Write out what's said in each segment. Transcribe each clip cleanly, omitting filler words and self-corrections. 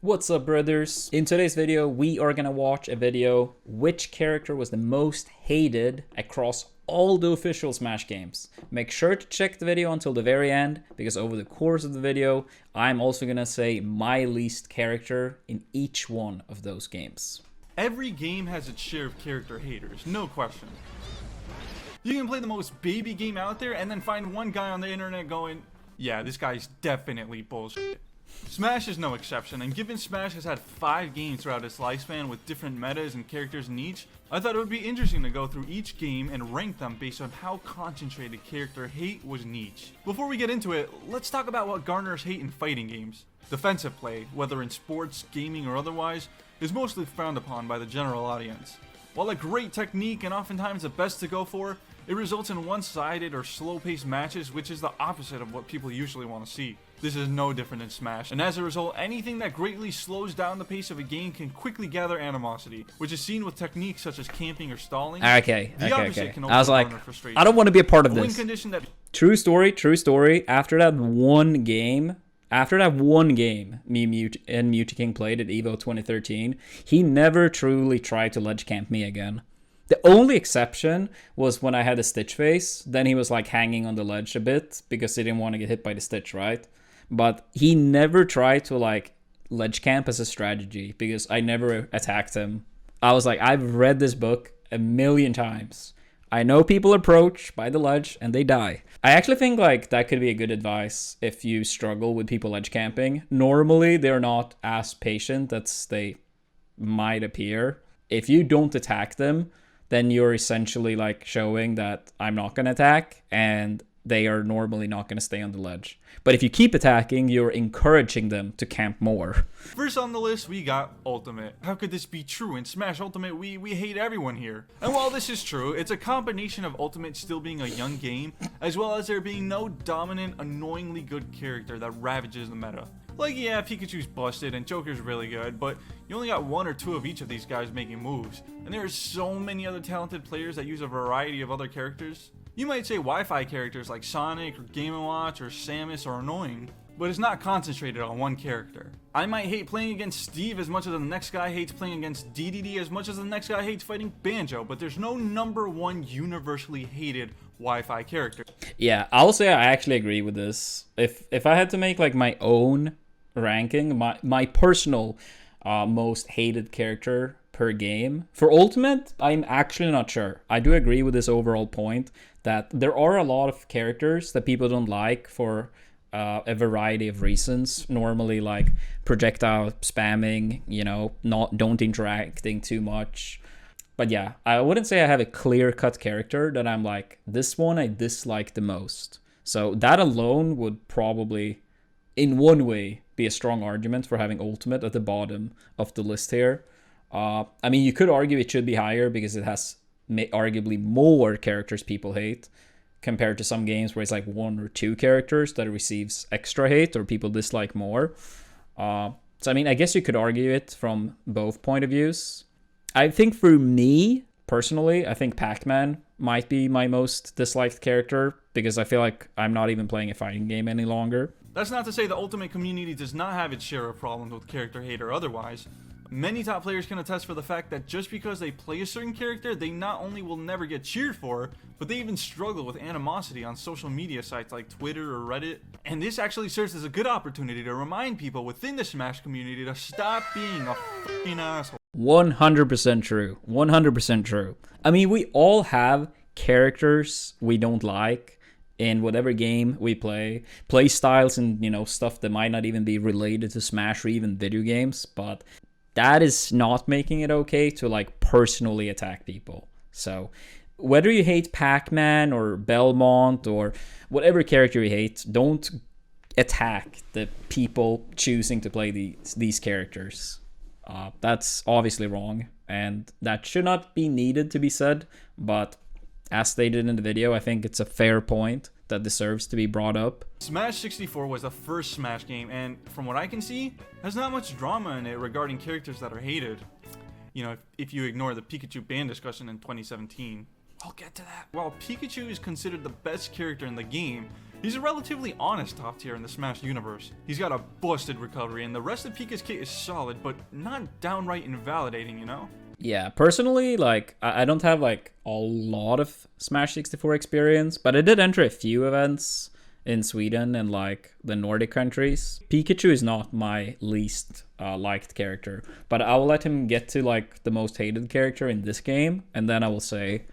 What's up, brothers? In today's video, we are gonna watch a video which character was the most hated across all the official Smash games. Make sure to check the video until the very end, because over the course of the video, I'm also gonna say my least character in each one of those games. Every game has its share of character haters, no question. You can play the most baby game out there and then find one guy on the internet going, yeah, this guy's definitely bullshit. Smash is no exception, and given Smash has had 5 games throughout its lifespan with different metas and characters in each, I thought it would be interesting to go through each game and rank them based on how concentrated character hate was in each. Before we get into it, let's talk about what garners hate in fighting games. Defensive play, whether in sports, gaming, or otherwise, is mostly frowned upon by the general audience. While a great technique and oftentimes the best to go for, it results in one-sided or slow-paced matches, which is the opposite of what people usually want to see. This is no different in Smash, and as a result, anything that greatly slows down the pace of a game can quickly gather animosity, which is seen with techniques such as camping or stalling. Okay. Can I was like, I don't want to be a part of this. True story. After that one game, me and Mutaking played at EVO 2013, he never truly tried to ledge camp me again. The only exception was when I had a Stitch face. Then he was like hanging on the ledge a bit because he didn't want to get hit by the Stitch, right? But he never tried to like ledge camp as a strategy because I never attacked him. I was like, I've read this book a million times. I know people approach by the ledge and they die. I actually think like that could be a good advice if you struggle with people ledge camping. Normally, they're not as patient as they might appear. If you don't attack them, then you're essentially like showing that I'm not going to attack, and they are normally not going to stay on the ledge. But if you keep attacking, you're encouraging them to camp more. First on the list, we got Ultimate. How could this be true? In Smash Ultimate, we hate everyone here. And while this is true, it's a combination of Ultimate still being a young game, as well as there being no dominant, annoyingly good character that ravages the meta. Like, yeah, Pikachu's busted and Joker's really good, but you only got 1 or 2 of each of these guys making moves. And there are so many other talented players that use a variety of other characters. You might say Wi-Fi characters like Sonic or Game & Watch or Samus are annoying, but it's not concentrated on one character. I might hate playing against Steve as much as the next guy hates playing against DDD as much as the next guy hates fighting Banjo, but there's no #1 universally hated Wi-Fi character. Yeah, I'll say I actually agree with this. If I had to make like my own ranking, my personal most hated character per game for Ultimate, I'm actually not sure. I do agree with this overall point that there are a lot of characters that people don't like for a variety of reasons. Normally like projectile spamming, don't interacting too much. But yeah, I wouldn't say I have a clear-cut character that I'm like, this one I dislike the most. So that alone would probably, in one way, be a strong argument for having Ultimate at the bottom of the list here. I mean, you could argue it should be higher because it has arguably more characters people hate compared to some games where it's like 1 or 2 characters that receives extra hate or people dislike more. So I mean, I guess you could argue it from both point of views. I think for me, personally, I think Pac-Man might be my most disliked character because I feel like I'm not even playing a fighting game any longer. That's not to say the Ultimate community does not have its share of problems with character hate or otherwise. Many top players can attest for the fact that just because they play a certain character, they not only will never get cheered for, but they even struggle with animosity on social media sites like Twitter or Reddit. And this actually serves as a good opportunity to remind people within the Smash community to stop being a f***ing asshole. 100% true. 100% true. I mean, we all have characters we don't like in whatever game we play styles and stuff that might not even be related to Smash or even video games, but that is not making it okay to like personally attack people. So whether you hate Pac-Man or Belmont or whatever character you hate, don't attack the people choosing to play these characters. That's obviously wrong, and that should not be needed to be said, but as stated in the video, I think it's a fair point that deserves to be brought up. Smash 64 was the first Smash game, and from what I can see, has not much drama in it regarding characters that are hated. If you ignore the Pikachu ban discussion in 2017. I'll get to that. While Pikachu is considered the best character in the game, he's a relatively honest top tier in the Smash universe. He's got a busted recovery, and the rest of Pika's kit is solid, but not downright invalidating, you know? Yeah, personally, like, I don't have, like, a lot of Smash 64 experience, but I did enter a few events in Sweden and, like, the Nordic countries. Pikachu is not my least liked character, but I will let him get to, like, the most hated character in this game, and then I will say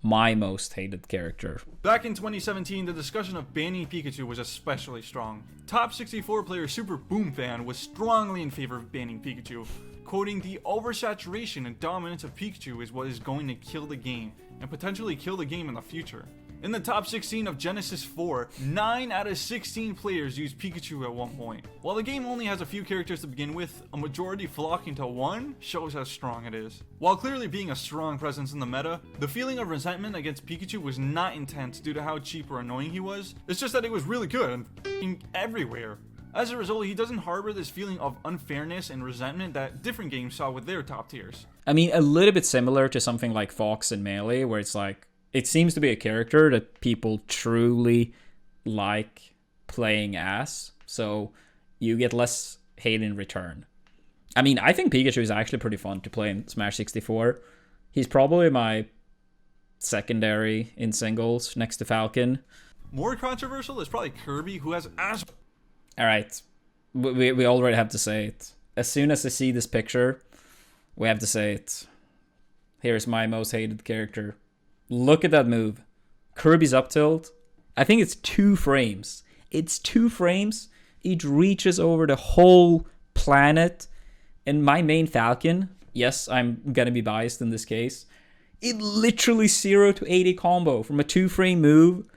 my most hated character. Back in 2017, the discussion of banning Pikachu was especially strong. Top 64 player Super Boom Fan was strongly in favor of banning Pikachu, quoting, "The oversaturation and dominance of Pikachu is what is going to kill the game, and potentially kill the game in the future." In the top 16 of Genesis 4, 9 out of 16 players used Pikachu at one point. While the game only has a few characters to begin with, a majority flocking to one shows how strong it is. While clearly being a strong presence in the meta, the feeling of resentment against Pikachu was not intense due to how cheap or annoying he was. It's just that it was really good and f***ing everywhere. As a result, he doesn't harbor this feeling of unfairness and resentment that different games saw with their top tiers. I mean, a little bit similar to something like Fox and Melee, where it's like, it seems to be a character that people truly like playing as, so you get less hate in return. I mean, I think Pikachu is actually pretty fun to play in Smash 64. He's probably my secondary in singles next to Falcon. More controversial is probably Kirby, who has as... Alright, we already have to say it. As soon as I see this picture, we have to say it. Here's my most hated character. Look at that move. Kirby's up tilt. I think it's 2 frames. It's 2 frames. It reaches over the whole planet. And my main Falcon, yes, I'm gonna be biased in this case, it literally 0 to 80 combo from a 2-frame move.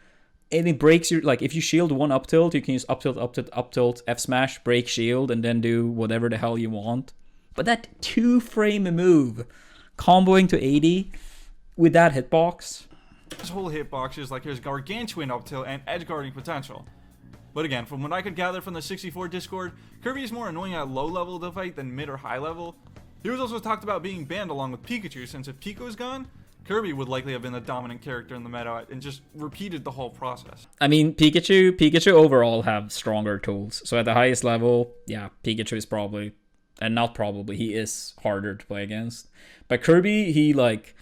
And it breaks your, like, if you shield one up tilt, you can use up tilt, up tilt, up tilt, F smash, break shield, and then do whatever the hell you want. But that 2-frame move, comboing to 80 with that hitbox. This whole hitbox is like his gargantuan up tilt and edge guarding potential. But again, from what I could gather from the 64 Discord, Kirby is more annoying at low level of the fight than mid or high level. He was also talked about being banned along with Pikachu, since if Pico is gone, Kirby would likely have been the dominant character in the meta and just repeated the whole process. I mean, Pikachu overall have stronger tools. So at the highest level, yeah, Pikachu is probably, and not probably, he is harder to play against. But Kirby, he like,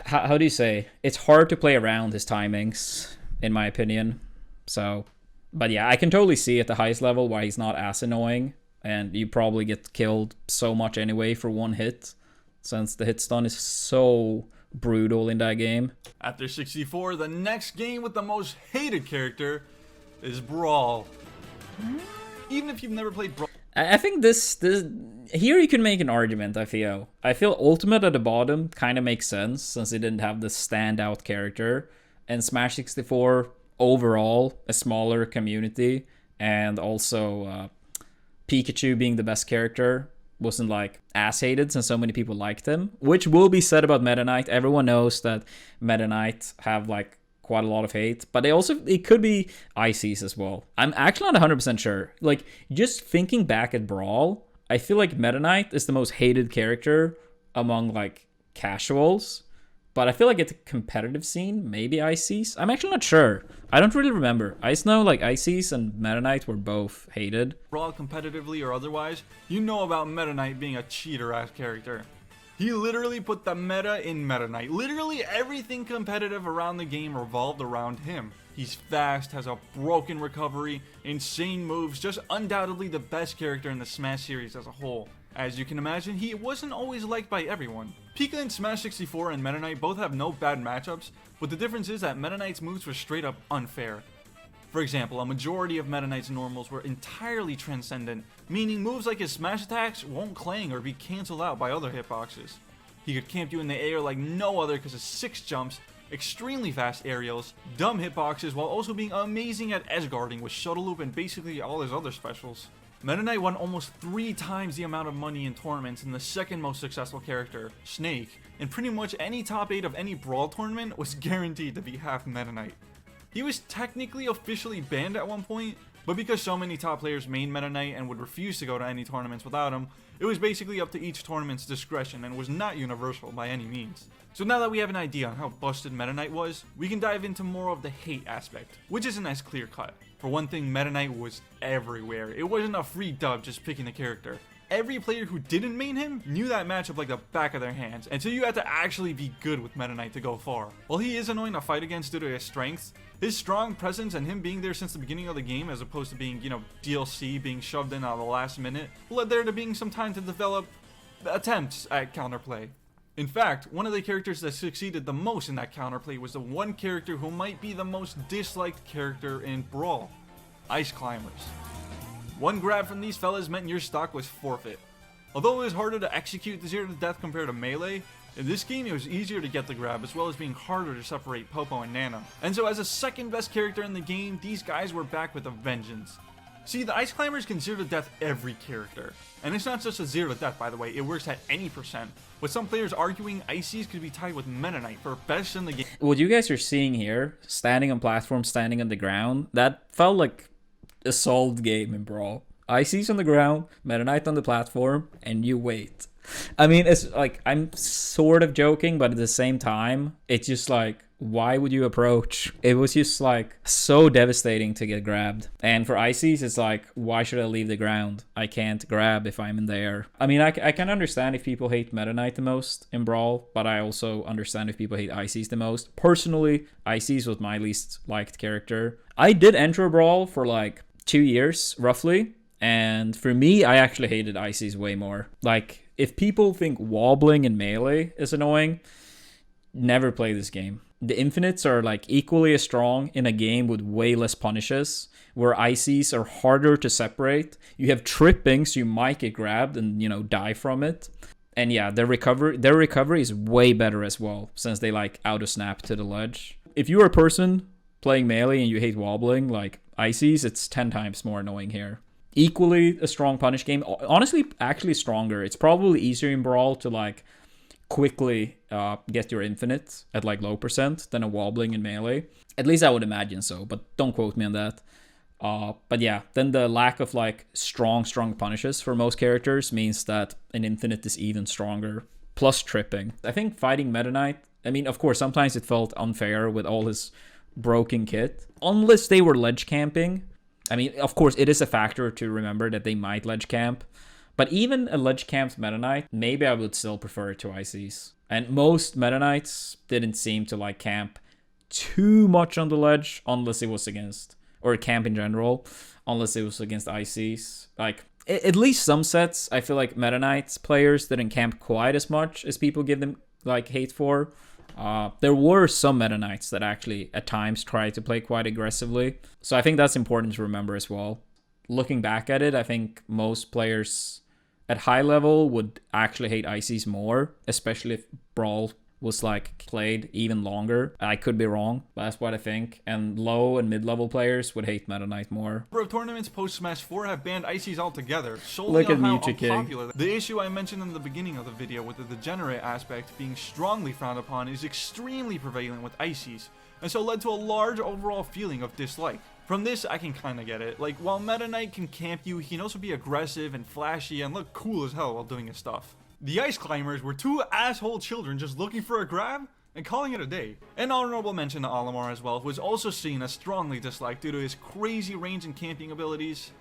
how do you say? It's hard to play around his timings, in my opinion. So, but yeah, I can totally see at the highest level why he's not as annoying. And you probably get killed so much anyway for one hit, since the hit stun is so brutal in that game. After 64, the next game with the most hated character is Brawl. Even if you've never played Brawl, I think this here you can make an argument. I feel Ultimate at the bottom kind of makes sense since it didn't have the standout character, and Smash 64 overall a smaller community, and also Pikachu being the best character wasn't like as hated since so many people liked him, which will be said about Meta Knight. Everyone knows that Meta Knight have like quite a lot of hate, but it could be ICs as well. I'm actually not 100% sure. Like, just thinking back at Brawl, I feel like Meta Knight is the most hated character among like casuals, but I feel like at the competitive scene, maybe ICs. I'm actually not sure. I don't really remember. I just know like ICs and Meta Knight were both hated. Brawl competitively or otherwise, you know about Meta Knight being a cheater-ass character. He literally put the meta in Meta Knight. Literally everything competitive around the game revolved around him. He's fast, has a broken recovery, insane moves, just undoubtedly the best character in the Smash series as a whole. As you can imagine, he wasn't always liked by everyone. Pika in Smash 64 and Meta Knight both have no bad matchups, but the difference is that Meta Knight's moves were straight up unfair. For example, a majority of Meta Knight's normals were entirely transcendent, meaning moves like his smash attacks won't clang or be cancelled out by other hitboxes. He could camp you in the air like no other because of 6 jumps, extremely fast aerials, dumb hitboxes, while also being amazing at edge guarding with shuttle loop and basically all his other specials. Meta Knight won almost 3 times the amount of money in tournaments than the second most successful character, Snake, and pretty much any top 8 of any Brawl tournament was guaranteed to be half Meta Knight. He was technically officially banned at one point, But because so many top players main Meta Knight and would refuse to go to any tournaments without him, it was basically up to each tournament's discretion and was not universal by any means. So now that we have an idea on how busted Meta Knight was, we can dive into more of the hate aspect, which isn't as clear cut. For one thing, Meta Knight was everywhere. It wasn't a free dub just picking the character. Every player who didn't main him knew that matchup like the back of their hands, and so you had to actually be good with Meta Knight to go far. While he is annoying to fight against due to his strengths, his strong presence and him being there since the beginning of the game as opposed to being, DLC being shoved in at the last minute, led there to being some time to develop attempts at counterplay. In fact, one of the characters that succeeded the most in that counterplay was the one character who might be the most disliked character in Brawl, Ice Climbers. One grab from these fellas meant your stock was forfeit. Although it was harder to execute the 0 to death compared to Melee, in this game it was easier to get the grab as well as being harder to separate Popo and Nana. And so as a second best character in the game, these guys were back with a vengeance. See, the Ice Climbers can 0 to death every character. And it's not just a 0 to death, by the way, it works at any percent. With some players arguing Ices could be tied with Meta Knight for best in the game. What you guys are seeing here, standing on platforms, standing on the ground, that felt like a solved game in Brawl. Ices on the ground, Meta Knight on the platform, and you wait. I mean, it's like, I'm sort of joking, but at the same time, it's just like, why would you approach? It was just like so devastating to get grabbed. And for Ices, it's like, why should I leave the ground? I can't grab if I'm in there. I mean, I can understand if people hate Meta Knight the most in Brawl, but I also understand if people hate Ices the most. Personally, Ices was my least liked character. I did enter Brawl for like 2 years, roughly. And for me, I actually hated Ices way more. Like, if people think wobbling in Melee is annoying, never play this game. The infinites are like equally as strong in a game with way less punishes, where Ices are harder to separate. You have tripping, so you might get grabbed and, die from it. And yeah, their recovery is way better as well, since they like auto-snap to the ledge. If you're a person playing Melee and you hate wobbling, like Ices, it's 10 times more annoying here. Equally a strong punish game. Honestly, actually stronger. It's probably easier in Brawl to like quickly get your infinite at like low percent than a wobbling in Melee. At least I would imagine so, but don't quote me on that. But yeah, then the lack of like strong punishes for most characters means that an infinite is even stronger. Plus tripping. I think fighting Meta Knight, I mean, of course, sometimes it felt unfair with all his broken kit. Unless they were ledge camping. I mean, of course, it is a factor to remember that they might ledge camp. But even a ledge camped Meta Knight, maybe I would still prefer it to Ices. And most Meta Knights didn't seem to like camp too much on the ledge unless it was against, or camp in general, unless it was against Ices. Like, at least some sets, I feel like Meta Knights players didn't camp quite as much as people give them like hate for. There were some Meta Knights that actually at times tried to play quite aggressively. So I think that's important to remember as well. Looking back at it, I think most players at high level would actually hate Ices more, especially if Brawl was like played even longer. I could be wrong, but that's what I think. And low and mid-level players would hate Meta Knight more. Number of tournaments post Smash 4 have banned Ices altogether, solely on how unpopular. The issue I mentioned in the beginning of the video with the degenerate aspect being strongly frowned upon is extremely prevalent with Ices, and so led to a large overall feeling of dislike. From this, I can kinda get it. Like, while Meta Knight can camp you, he can also be aggressive and flashy and look cool as hell while doing his stuff. The Ice Climbers were two asshole children just looking for a grab and calling it a day. An honorable mention to Olimar as well, who is also seen as strongly disliked due to his crazy range and camping abilities.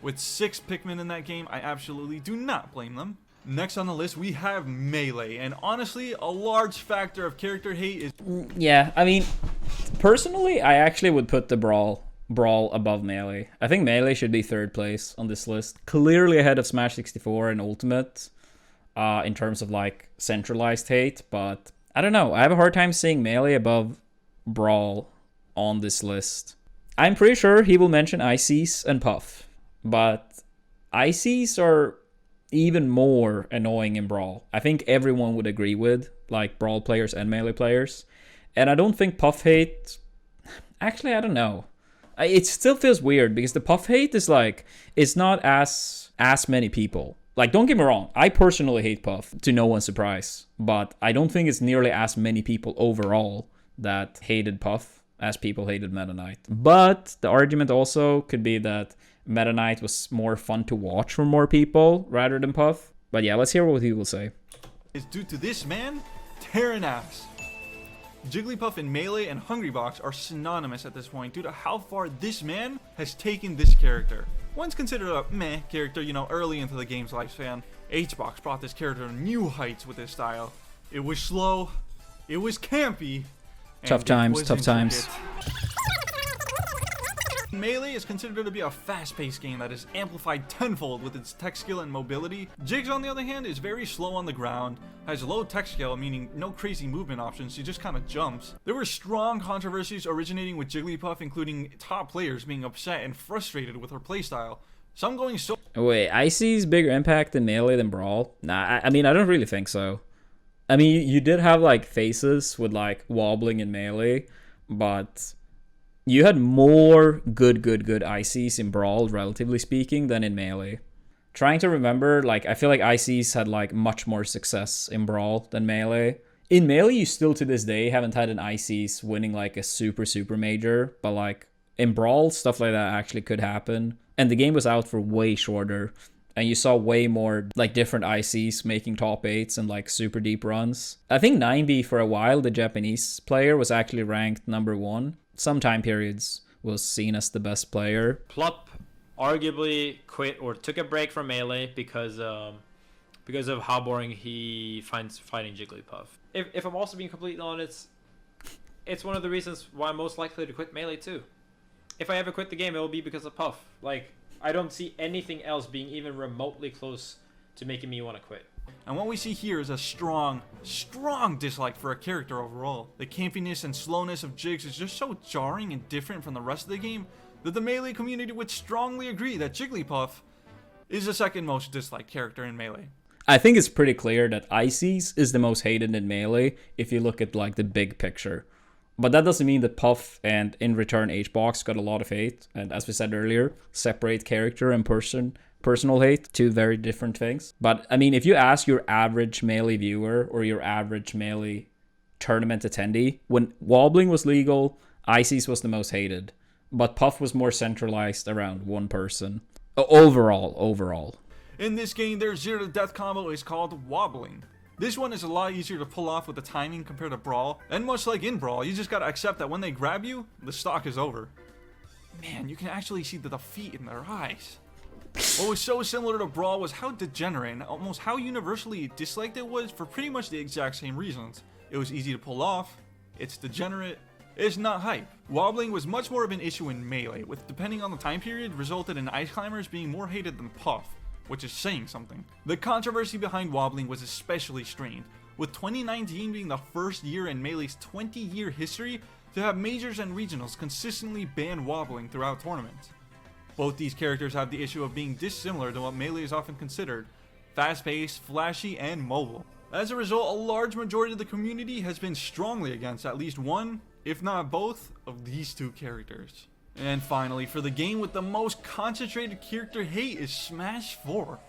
With 6 Pikmin in that game, I absolutely do not blame them. Next on the list, we have Melee, and honestly, a large factor of character hate is... Yeah, I mean, personally, I actually would put the Brawl above Melee. I think Melee should be 3rd place on this list. Clearly ahead of Smash 64 and Ultimate. In terms of like centralized hate, but I don't know. I have a hard time seeing Melee above Brawl on this list. I'm pretty sure he will mention Ices and Puff, but Ices are even more annoying in Brawl. I think everyone would agree with, like Brawl players and Melee players. And I don't think Puff hate... Actually, I don't know. It still feels weird because the Puff hate is like, it's not as many people. Like, don't get me wrong, I personally hate Puff, to no one's surprise. But I don't think it's nearly as many people overall that hated Puff as people hated Meta Knight. But the argument also could be that Meta Knight was more fun to watch for more people rather than Puff. But yeah, let's hear what he will say. Is due to this man tearing ass. Jigglypuff in Melee and Hungrybox are synonymous at this point due to how far this man has taken this character. Once considered a meh character, you know, early into the game's lifespan, Hbox brought this character to new heights with his style. It was slow, it was campy, and Tough times, tough times. Melee is considered to be a fast-paced game that is amplified tenfold with its tech skill and mobility. Jigs, on the other hand, is very slow on the ground, has low tech skill, meaning no crazy movement options, he just kind of jumps. There were strong controversies originating with Jigglypuff, including top players being upset and frustrated with her playstyle. Some going so— Wait, Icy's bigger impact in Melee than Brawl? Nah, I mean, I don't really think so. I mean, you did have, like, phases with, like, wobbling in Melee, but you had more good ICs in Brawl, relatively speaking, than in Melee. Trying to remember, like, I feel like ICs had, like, much more success in Brawl than Melee. In Melee, you still, to this day, haven't had an ICs winning, like, a super major, but, like, in Brawl, stuff like that actually could happen. And the game was out for way shorter, and you saw way more, like, different ICs making top 8s and, like, super deep runs. I think 9B, for a while, the Japanese player, was actually ranked #1. Some time periods was seen as the best player. Plup arguably quit or took a break from Melee because of how boring he finds fighting Jigglypuff. If I'm also being completely honest, it's one of the reasons why I'm most likely to quit Melee too. If I ever quit the game, it will be because of Puff. Like, I don't see anything else being even remotely close to making me want to quit. And what we see here is a strong dislike for a character overall. The campiness and slowness of Jigs is just so jarring and different from the rest of the game that the Melee community would strongly agree that Jigglypuff is the second most disliked character in Melee. I think it's pretty clear that Icy's is the most hated in Melee if you look at, like, the big picture. But that doesn't mean that Puff and, in return, Hbox got a lot of hate. And as we said earlier, separate character and personal hate, two very different things. But I mean, if you ask your average Melee viewer or your average Melee tournament attendee, when wobbling was legal, Icy's was the most hated, but Puff was more centralized around one person. Overall. In this game, their zero to death combo is called wobbling. This one is a lot easier to pull off with the timing compared to Brawl, and much like in Brawl, you just gotta accept that when they grab you, the stock is over. Man, you can actually see the defeat in their eyes. What was so similar to Brawl was how degenerate and almost how universally disliked it was for pretty much the exact same reasons. It was easy to pull off, it's degenerate, it's not hype. Wobbling was much more of an issue in Melee, with, depending on the time period, resulted in Ice Climbers being more hated than Puff, which is saying something. The controversy behind wobbling was especially strained, with 2019 being the first year in Melee's 20-year history to have majors and regionals consistently ban wobbling throughout tournaments. Both these characters have the issue of being dissimilar to what Melee is often considered: fast-paced, flashy, and mobile. As a result, a large majority of the community has been strongly against at least one, if not both, of these two characters. And finally, for the game with the most concentrated character hate is Smash 4.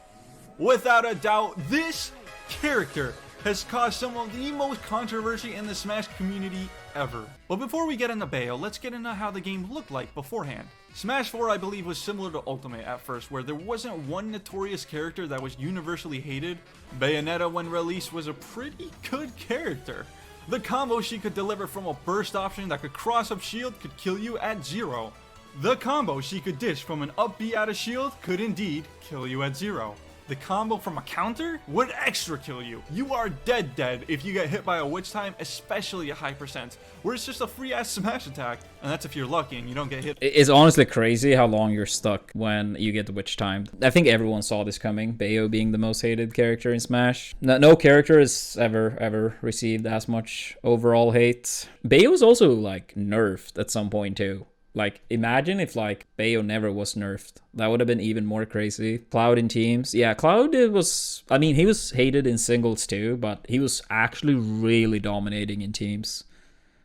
Without a doubt, this character has caused some of the most controversy in the Smash community ever. But before we get into Bayo, let's get into how the game looked like beforehand. Smash 4, I believe, was similar to Ultimate at first, where there wasn't one notorious character that was universally hated. Bayonetta, when released, was a pretty good character. The combo she could deliver from a burst option that could cross up shield could kill you at 0. The combo she could dish from an up B out of shield could indeed kill you at 0. The combo from a counter would extra kill you. You are dead if you get hit by a witch time, especially a high percent, where it's just a free ass smash attack, and that's if you're lucky and you don't get hit. It's honestly crazy how long you're stuck when you get the witch time. I think everyone saw this coming, Bayo being the most hated character in Smash. No character has ever received as much overall hate. Bayo was also, like, nerfed at some point too. Like, imagine if, like, Bayo never was nerfed. That would have been even more crazy. Cloud in teams. Yeah, Cloud was... I mean, he was hated in singles too, but he was actually really dominating in teams.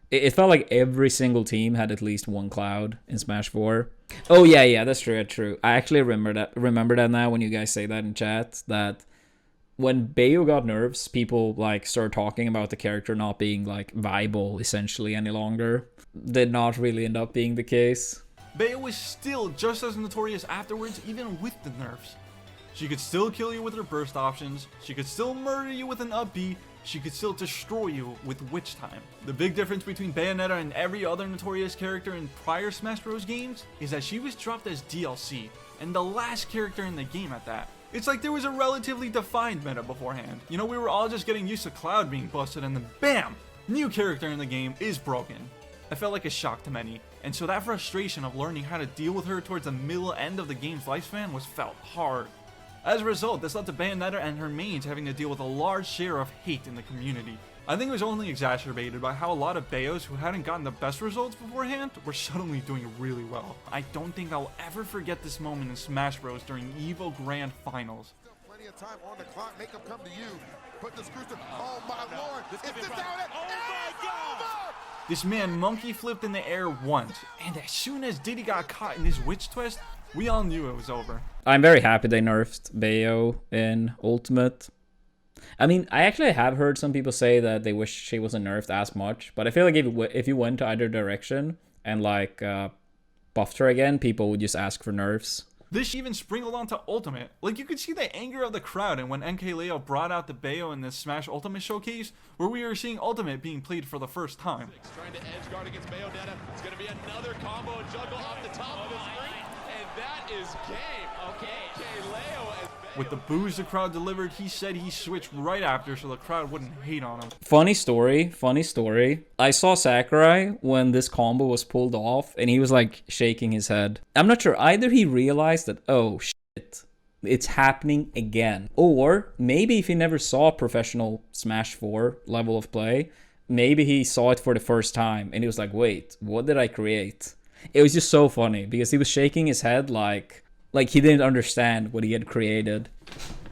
It felt like every single team had at least one Cloud in Smash 4. Oh, yeah, that's true. I actually remember that now when you guys say that in chat, that when Bayo got nerfs, people like started talking about the character not being like viable essentially any longer. Did not really end up being the case. Bayo was still just as notorious afterwards, even with the nerfs. She could still kill you with her burst options, she could still murder you with an up B, she could still destroy you with Witch Time. The big difference between Bayonetta and every other notorious character in prior Smash Bros. Games is that she was dropped as DLC, and the last character in the game at that. It's like there was a relatively defined meta beforehand. You know, we were all just getting used to Cloud being busted, and then BAM! New character in the game is broken. I felt like a shock to many, and so that frustration of learning how to deal with her towards the middle end of the game's lifespan was felt hard. As a result, this led to Bayonetta and her mains having to deal with a large share of hate in the community. I think it was only exacerbated by how a lot of Bayos who hadn't gotten the best results beforehand were suddenly doing really well. I don't think I'll ever forget this moment in Smash Bros. During EVO Grand Finals. Plenty of time on the clock, make them come to you. Put the screws to, oh my lord, is this how it? Oh my god! This man monkey flipped in the air once, and as soon as Diddy got caught in this witch twist, we all knew it was over. I'm very happy they nerfed Bayo in Ultimate. I mean, I actually have heard some people say that they wish she wasn't nerfed as much, but I feel like if you went to either direction and like buffed her again, people would just ask for nerfs. This even sprinkled onto Ultimate. Like, you could see the anger of the crowd, and when NK Leo brought out the Bayo in this Smash Ultimate showcase, where we were seeing Ultimate being played for the first time. Trying to edge guard against Bayonetta. It's going to be another combo and juggle off the top of the screen, and that is game. Okay, Leo as With the boos the crowd delivered, he said he switched right after so the crowd wouldn't hate on him. Funny story. I saw Sakurai when this combo was pulled off, and he was like shaking his head. I'm not sure, either he realized that, oh shit, it's happening again. Or maybe if he never saw professional Smash 4 level of play, maybe he saw it for the first time, and he was like, wait, what did I create? It was just so funny, because he was shaking his head like he didn't understand what he had created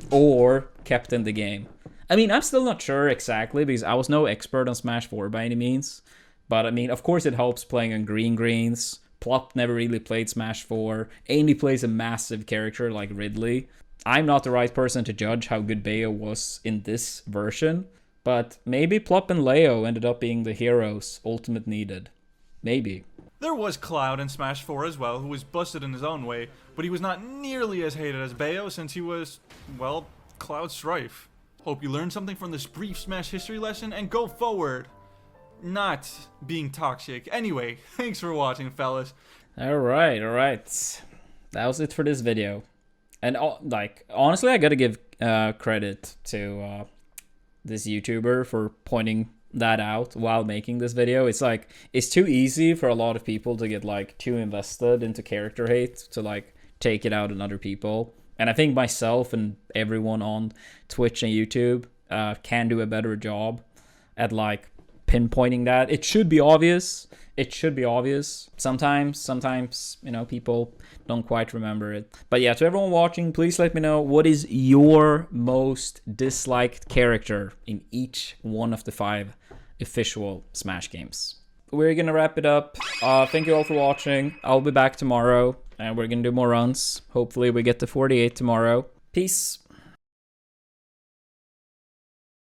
or kept in the game. I mean, I'm still not sure exactly because I was no expert on Smash 4 by any means. But I mean, of course it helps playing on greens. Plop never really played Smash 4. Aindy plays a massive character like Ridley. I'm not the right person to judge how good Bayo was in this version. But maybe Plop and Leo ended up being the heroes Ultimate needed. Maybe. There was Cloud in Smash 4 as well, who was busted in his own way, but he was not nearly as hated as Bayo since he was, well, Cloud Strife. Hope you learned something from this brief Smash history lesson and go forward. Not being toxic. Anyway, thanks for watching, fellas. Alright. That was it for this video. And like, honestly, I gotta give credit to this YouTuber for pointing that out while making this video. It's like, it's too easy for a lot of people to get like too invested into character hate to like take it out on other people. And I think myself and everyone on Twitch and YouTube can do a better job at like pinpointing that. It should be obvious. Sometimes, you know, people don't quite remember it. But yeah, to everyone watching, please let me know what is your most disliked character in each one of the 5 official Smash games. We're gonna wrap it up. Thank you all for watching. I'll be back tomorrow and we're gonna do more runs. Hopefully we get to 48 tomorrow. Peace.